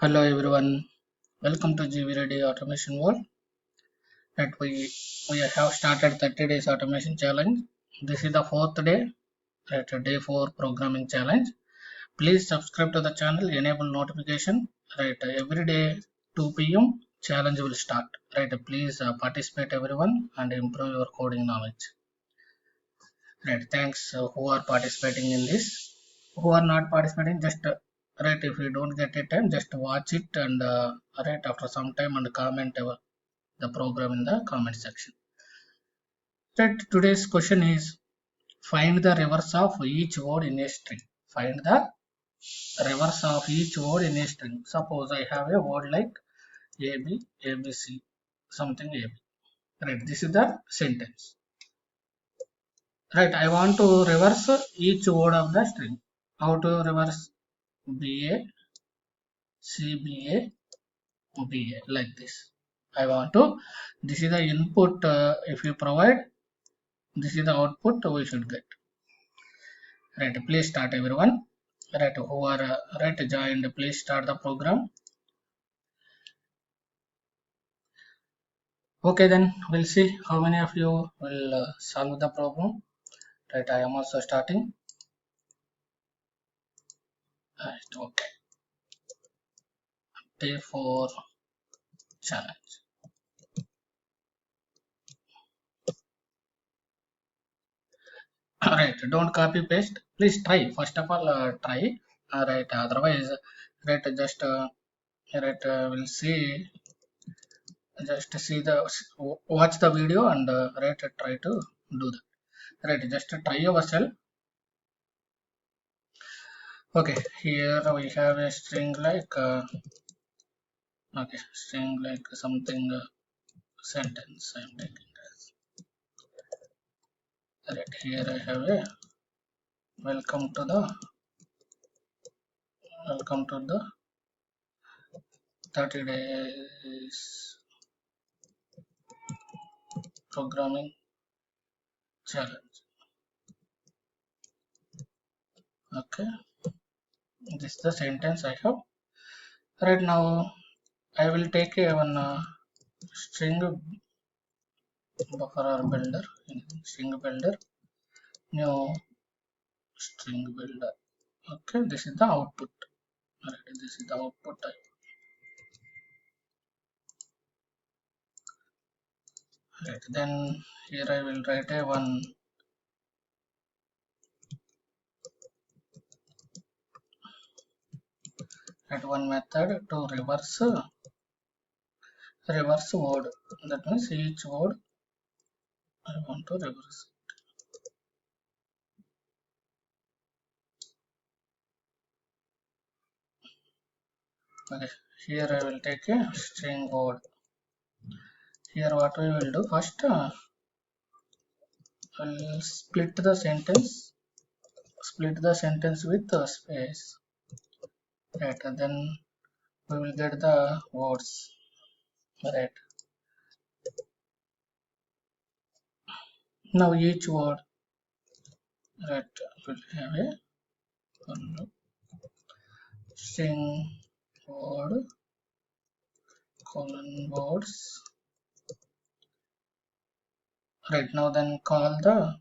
Hello everyone, welcome to GV Ready Automation World. That we have started 30 days automation challenge. This is the fourth day, day 4 programming challenge. Please subscribe to the channel, enable notification. Every day 2 p.m. challenge will start. Please participate everyone and improve your coding knowledge. Thanks who are participating in this. Who are not participating, just if you don't get a time, just watch it and after some time and comment the program in the comment section. Today's question is find the reverse of each word in a string. Find the reverse of each word in a string. Suppose I have a word like AB, ABC, something AB. This is the sentence. I want to reverse each word of the string. How to reverse BA, CBA, BA like this. I want to. This is the input. If you provide, this is the output we should get. Please start everyone. Who are joined, please start the program. Okay, then we'll see how many of you will solve the problem. I am also starting. Okay. Day 4 challenge. Don't copy paste. Please try. First of all, try. Otherwise, just we'll see. Just see the watch the video and try to do that. Just try yourself. Okay, here we have a string like string like something sentence I am taking as. Here I have a welcome to the 30 days programming challenge. Okay, this is the sentence I have. Right now I will take a one string buffer or builder, string builder, new string builder. Okay, this is the output. This is the output type. Then here I will write a one method to reverse word. That means each word I want to reverse. Okay, here I will take a string word. Here what we will do first, I'll split the sentence with a space. Then we will get the words. Now each word will have a string word colon words. Now then call the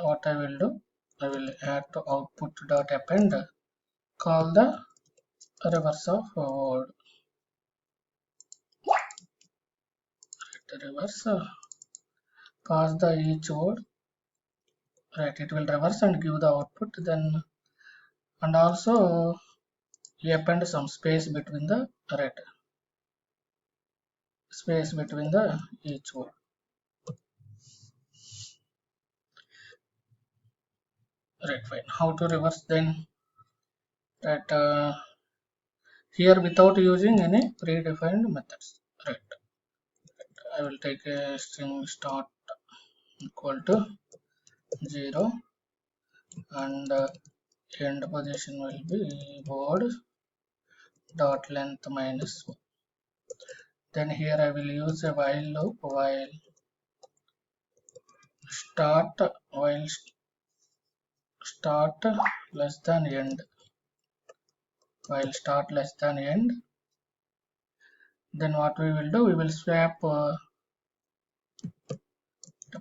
what I will do, I will add to output dot append, call the reverse of word. Reverse, pass the each word. It will reverse and give the output. Then and also you append some space between the space between the each word. Fine. How to reverse then? Here without using any predefined methods. I will take a string start equal to 0 and end position will be word dot length minus 1. Then here I will use a while loop, while start less than end. while start less than end. Then what we will do, we will swap,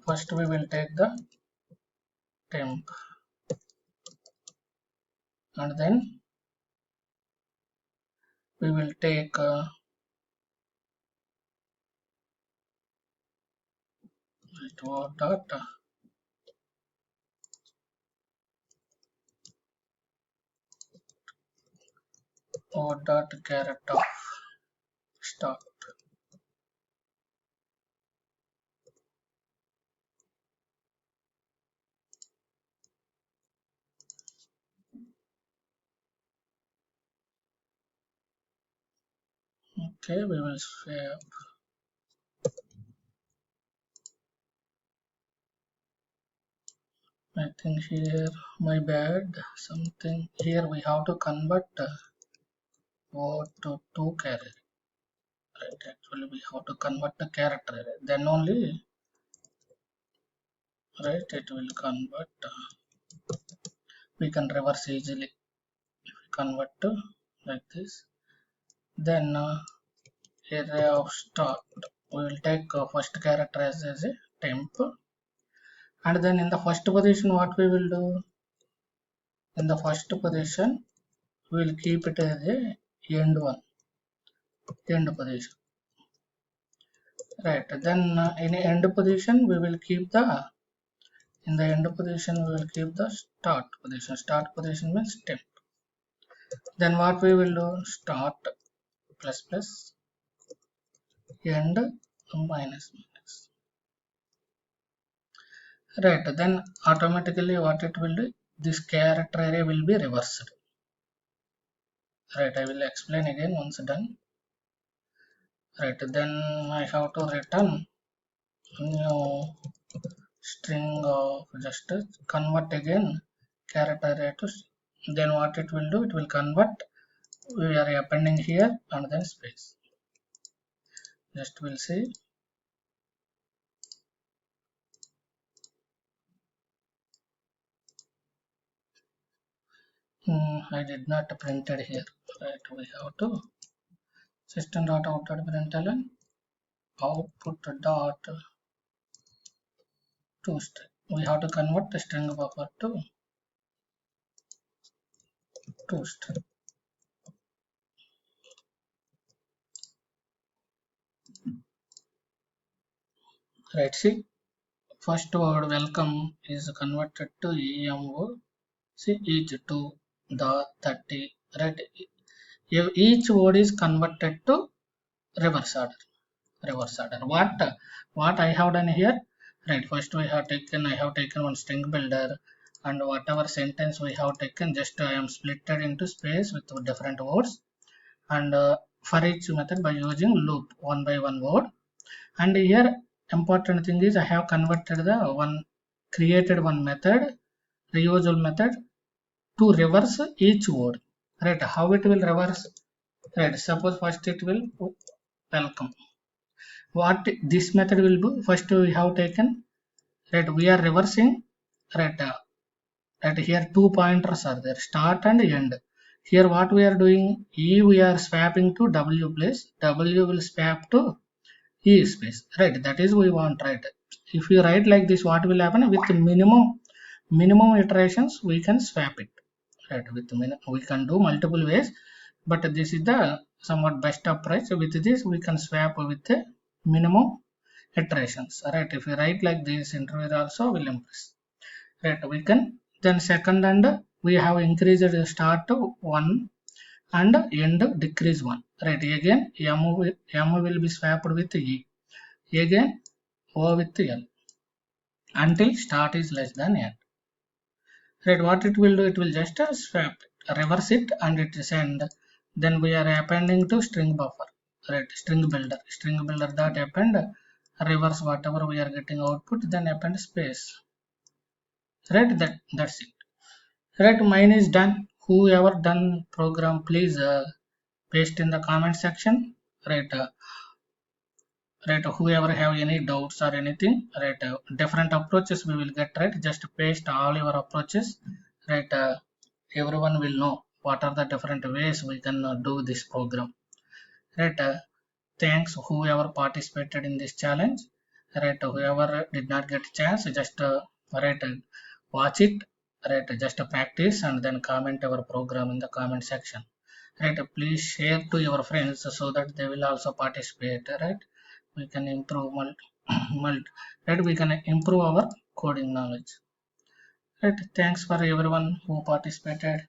first we will take the temp, and then we will take dot dot caret of start. Okay, we will swap. I think here, my bad, something here we have to convert word to two character. Right, actually we have to convert the character. Then only, right, it will convert. We can reverse easily. Convert to like this. Then array of start. We will take first character as a temp. And then in the first position, what we will do? In the first position, we will keep it as a end one, end position. Right. Then in end position, we will keep the, in the end position, we will keep the start position. Start position means temp. Then what we will do? Start plus plus end minus minus. Right. Then automatically what it will do? This character array will be reversed. Right. I will explain again once done. Right. Then I have to return new string of just convert again character array to. Then what it will do? It will convert. We are appending here and then space. Just we'll see. I did not print it here. Right, we have to system.out.println output dot to string. We have to convert the string buffer to string. Right, see, first word welcome is converted to EMO. See, each to the 30. Right, each word is converted to reverse order. Reverse order. What I have done here? Right, first I have taken one string builder, and whatever sentence we have taken, just I am splitted into space with different words, and for each method by using loop one by one word. And here important thing is I have converted the one, created one method, reusable method, to reverse each word. Right, how it will reverse? Right, suppose first it will welcome. What this method will do? First we have taken, right, we are reversing, right, right, here two pointers are there, start and end. Here what we are doing, E we are swapping to W place, W will swap to E space, right, that is we want, right. If you write like this, what will happen? With minimum iterations we can swap it, right. With we can do multiple ways, but this is the somewhat best approach. With this we can swap with the minimum iterations, right. If you write like this, interviewer also will impress, right. We can then second, and we have increased the start to 1 and end decrease 1, right. Again M will be swapped with E, again O with L, until start is less than end, right. What it will do, it will just swap, reverse it, and it is end. Then we are appending to string buffer, right, string builder dot append, reverse whatever we are getting output, then append space, right. That's it, right. Mine is done. Whoever done program, please paste in the comment section, right. Right, whoever have any doubts or anything, right, different approaches we will get, right. Just paste all your approaches, right. Everyone will know what are the different ways we can do this program, right? Thanks whoever participated in this challenge, right? Whoever did not get a chance, just right, watch it, right? Just practice and then comment our program in the comment section, right? Please share to your friends so that they will also participate, right? We can improve right? We can improve our coding knowledge, right? Thanks for everyone who participated.